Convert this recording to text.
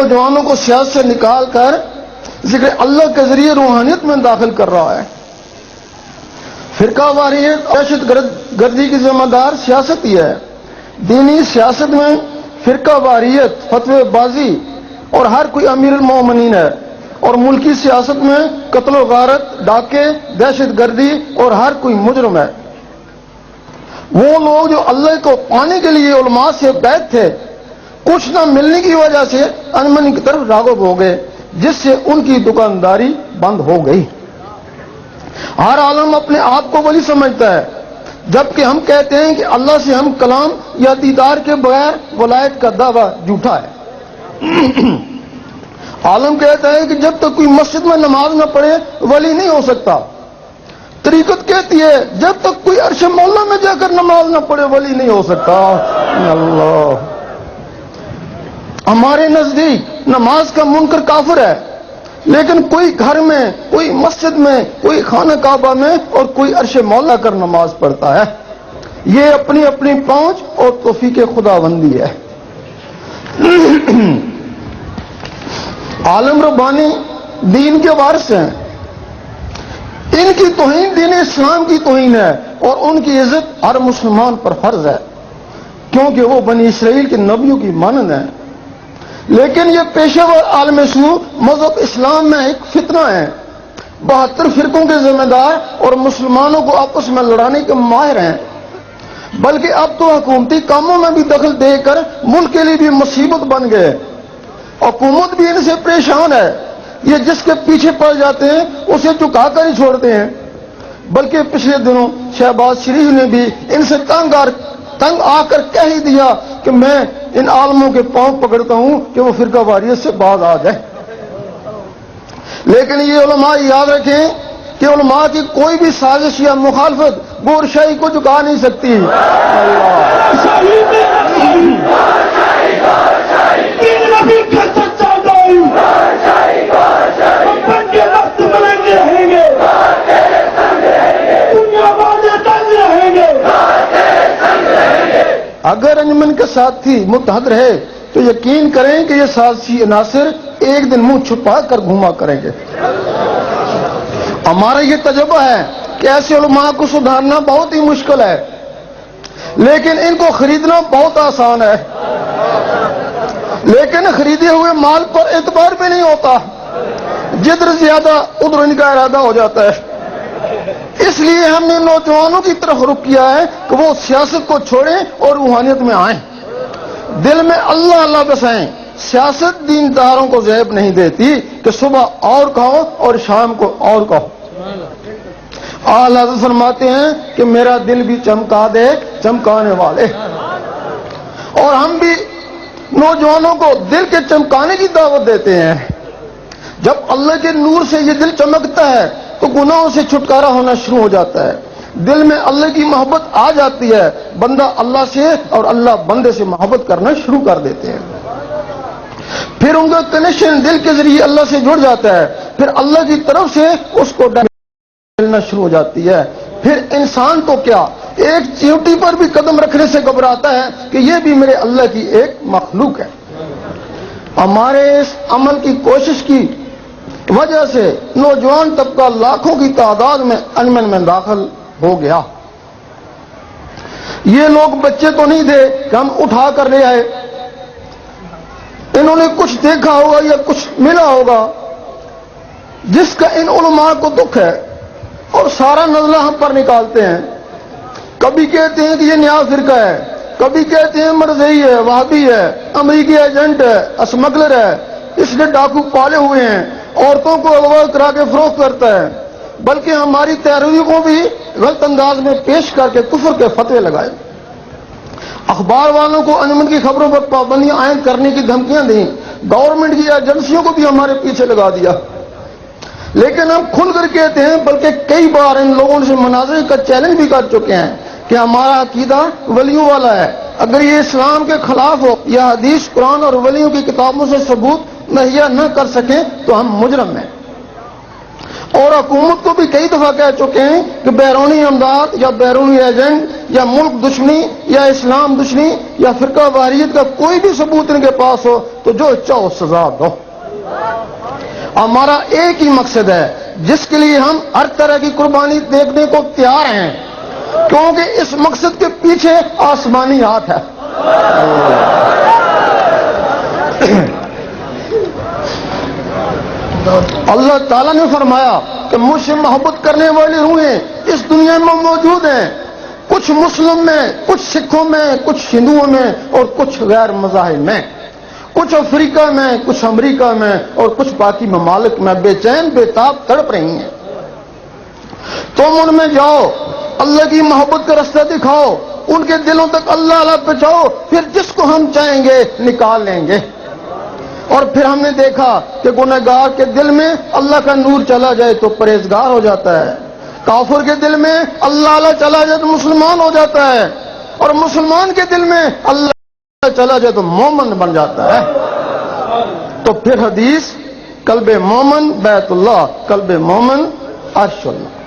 نوجوانوں کو سیاست سے نکال کر ذکر اللہ کے ذریعے روحانیت میں داخل کر رہا ہے۔ فرقہ واریت اور دہشت گردی کی ذمہ دار سیاست ہی ہے۔ دینی سیاست میں فرقہ واریت، فتوی بازی اور ہر کوئی امیر المومنین ہے، اور ملکی سیاست میں قتل و غارت، ڈاکے، دہشت گردی اور ہر کوئی مجرم ہے۔ وہ لوگ جو اللہ کو پانے کے لیے علماء سے بیعت تھے، کچھ نہ ملنے کی وجہ سے انجمن کی طرف راغب ہو گئے، جس سے ان کی دکانداری بند ہو گئی۔ ہر عالم اپنے آپ کو ولی سمجھتا ہے، جبکہ ہم کہتے ہیں کہ اللہ سے ہم کلام یا دیدار کے بغیر ولایت کا دعویٰ جھوٹا ہے۔ عالم کہتا ہے کہ جب تک کوئی مسجد میں نماز نہ پڑھے ولی نہیں ہو سکتا۔ طریقت کہتی ہے جب تک کوئی عرش مولا میں جا کر نماز نہ پڑھے ولی نہیں ہو سکتا۔ اللہ، ہمارے نزدیک نماز کا منکر کافر ہے، لیکن کوئی گھر میں، کوئی مسجد میں، کوئی خانہ کعبہ میں اور کوئی عرش مولا کر نماز پڑھتا ہے۔ یہ اپنی اپنی پہنچ اور توفیق خداوندی ہے۔ عالم ربانی دین کے وارث ہیں، ان کی توہین دین اسلام کی توہین ہے، اور ان کی عزت ہر مسلمان پر فرض ہے، کیونکہ وہ بنی اسرائیل کے نبیوں کی مانند ہیں۔ لیکن یہ پیشہ ور عالم سو مذہب اسلام میں ایک فتنہ ہے۔ 72 فرقوں کے ذمہ دار اور مسلمانوں کو آپس میں لڑانے کے ماہر ہیں، بلکہ اب تو حکومتی کاموں میں بھی دخل دے کر ملک کے لیے بھی مصیبت بن گئے۔ حکومت بھی ان سے پریشان ہے، یہ جس کے پیچھے پڑ جاتے ہیں اسے چکا کر ہی چھوڑتے ہیں۔ بلکہ پچھلے دنوں شہباز شریف نے بھی ان سے تنگ آ کر کہہ ہی دیا کہ میں ان عالموں کے پاؤں پکڑتا ہوں کہ وہ فرقہ واریت سے باز آ جائے۔ لیکن یہ علماء یاد رکھیں کہ علماء کی کوئی بھی سازش یا مخالفت گورشاہی کو جھکا نہیں سکتی۔ اگر انجمن کے ساتھی متحد رہے تو یقین کریں کہ یہ سازشی عناصر ایک دن منہ چھپا کر گھوما کریں گے۔ ہمارا یہ تجربہ ہے کہ ایسے علماء کو سدھارنا بہت ہی مشکل ہے، لیکن ان کو خریدنا بہت آسان ہے۔ لیکن خریدے ہوئے مال پر اعتبار بھی نہیں ہوتا، جدھر زیادہ ادھر ان کا ارادہ ہو جاتا ہے۔ اس لیے ہم نے نوجوانوں کی طرف رخ کیا ہے کہ وہ سیاست کو چھوڑیں اور روحانیت میں آئیں، دل میں اللہ اللہ بسائیں۔ سیاست دینداروں کو زیب نہیں دیتی کہ صبح اور کہو اور شام کو اور کہو۔ اعلیٰ حضرت فرماتے ہیں کہ میرا دل بھی چمکا دے چمکانے والے، اور ہم بھی نوجوانوں کو دل کے چمکانے کی دعوت دیتے ہیں۔ جب اللہ کے نور سے یہ دل چمکتا ہے تو گناہوں سے چھٹکارا ہونا شروع ہو جاتا ہے، دل میں اللہ کی محبت آ جاتی ہے، بندہ اللہ سے اور اللہ بندے سے محبت کرنا شروع کر دیتے ہیں۔ پھر ان کا کنیکشن دل کے ذریعے اللہ سے جڑ جاتا ہے، پھر اللہ کی طرف سے اس کو ملنا شروع ہو جاتی ہے۔ پھر انسان تو کیا، ایک چیوٹی پر بھی قدم رکھنے سے گھبراتا ہے کہ یہ بھی میرے اللہ کی ایک مخلوق ہے۔ ہمارے اس عمل کی کوشش کی وجہ سے نوجوان طبقہ لاکھوں کی تعداد میں انجمن میں داخل ہو گیا۔ یہ لوگ بچے تو نہیں تھے کہ ہم اٹھا کر لے آئے، انہوں نے کچھ دیکھا ہوگا یا کچھ ملا ہوگا جس کا ان علماء کو دکھ ہے، اور سارا نزلہ ہم پر نکالتے ہیں۔ کبھی کہتے ہیں کہ یہ نیا فرقہ ہے، کبھی کہتے ہیں مرزئی ہے، وہابی ہے، امریکی ایجنٹ ہے، اسمگلر ہے، اس نے ڈاکو پالے ہوئے ہیں، عورتوں کو اغوا کرا کے فروخت کرتا ہے، بلکہ ہماری تحریروں کو بھی غلط انداز میں پیش کر کے کفر کے فتوے لگائے۔ اخبار والوں کو انجمن کی خبروں پر پابندیاں عائد کرنے کی دھمکیاں دیں، گورنمنٹ کی ایجنسیوں کو بھی ہمارے پیچھے لگا دیا۔ لیکن ہم کھل کر کہتے ہیں، بلکہ کئی بار ان لوگوں سے مناظرے کا چیلنج بھی کر چکے ہیں کہ ہمارا عقیدہ ولیوں والا ہے، اگر یہ اسلام کے خلاف ہو یا حدیث، قرآن اور ولیوں کی کتابوں سے ثبوت مہیا نہ کر سکیں تو ہم مجرم ہیں۔ اور حکومت کو بھی کئی دفعہ کہہ چکے ہیں کہ بیرونی امداد یا بیرونی ایجنٹ یا ملک دشمنی یا اسلام دشمنی یا فرقہ واریت کا کوئی بھی ثبوت ان کے پاس ہو تو جو چاہو سزا دو. ہمارا ایک ہی مقصد ہے جس کے لیے ہم ہر طرح کی قربانی دیکھنے کو تیار ہیں، کیونکہ اس مقصد کے پیچھے آسمانی ہاتھ ہے. اللہ تعالیٰ نے فرمایا کہ مجھ سے محبت کرنے والی روحیں اس دنیا میں موجود ہیں، کچھ مسلم میں، کچھ سکھوں میں، کچھ ہندوؤں میں اور کچھ غیر مذاہب میں، کچھ افریقہ میں، کچھ امریکہ میں اور کچھ باقی ممالک میں بے چین بے تاب تڑپ رہی ہیں. تم ان میں جاؤ، اللہ کی محبت کا رستہ دکھاؤ، ان کے دلوں تک اللہ پہنچاؤ، پھر جس کو ہم چاہیں گے نکال لیں گے. اور پھر ہم نے دیکھا کہ گنہگار کے دل میں اللہ کا نور چلا جائے تو پرہیزگار ہو جاتا ہے، کافر کے دل میں اللہ چلا جائے تو مسلمان ہو جاتا ہے، اور مسلمان کے دل میں اللہ چلا جائے تو مومن بن جاتا ہے. تو پھر حدیث قلب مومن بیت اللہ، قلب مومن عرش اللہ.